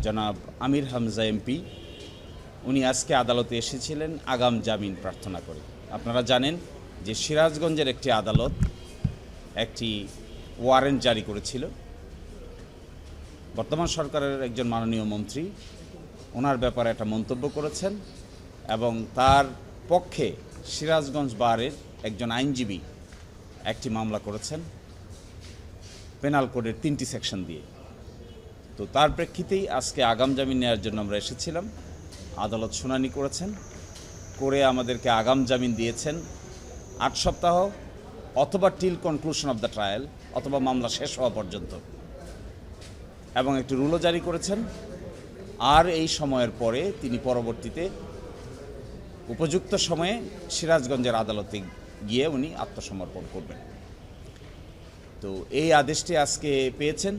জনাব আমির হামজা এমপি উনি আজকে আদালতে এসেছিলেন আগাম জামিন প্রার্থনা করে। আপনারা জানেন যে সিরাজগঞ্জের একটি আদালত একটি ওয়ারেন্ট জারি করেছিল। বর্তমান সরকারের একজন মাননীয় মন্ত্রী ওনার ব্যাপারে একটা মন্তব্য করেছেন এবং তার পক্ষে সিরাজগঞ্জ বারের একজন আইনজীবী একটি মামলা করেছেন পেনাল কোডের 3টি সেকশন দিয়ে। তো তার প্রেক্ষিতেই আজকে আগাম জামিন নেওয়ার জন্য আমরা এসেছিলাম। আদালত শুনানি করেছেন, করে আমাদেরকে আগাম জামিন দিয়েছেন 8 সপ্তাহ অথবা till conclusion of the trial, অথবা মামলা শেষ হওয়া পর্যন্ত, এবং একটি রুলও জারি করেছেন। আর এই সময়ের পরে তিনি পরবর্তীতে উপযুক্ত সময়ে সিরাজগঞ্জের আদালতে গিয়ে উনি আত্মসমর্পণ করবেন। তো এই আদেশটি আজকে পেয়েছেন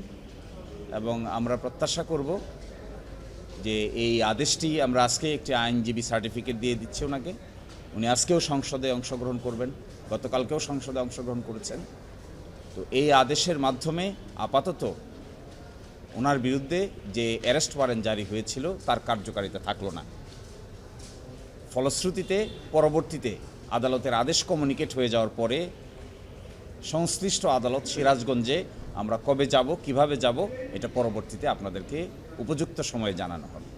এবং আমরা প্রত্যাশা করব যে এই আদেশটি আমরা আজকে একটি আইনজীবী সার্টিফিকেট দিয়ে দিচ্ছি ওনাকে। উনি আজকেও সংসদে অংশগ্রহণ করবেন, গতকালকেও সংসদে অংশগ্রহণ করেছেন। তো এই আদেশের মাধ্যমে আপাতত ওনার বিরুদ্ধে যে অ্যারেস্ট ওয়ারেন্ট জারি হয়েছিল তার কার্যকারিতা থাকলো না। ফলশ্রুতিতে পরবর্তীতে আদালতের আদেশ কমিউনিকেট হয়ে যাওয়ার পরে সংশ্লিষ্ট আদালত সিরাজগঞ্জে আমরা কবে যাব, কিভাবে যাব, এটা পরবর্তীতে আপনাদেরকে উপযুক্ত সময়ে জানানো হবে।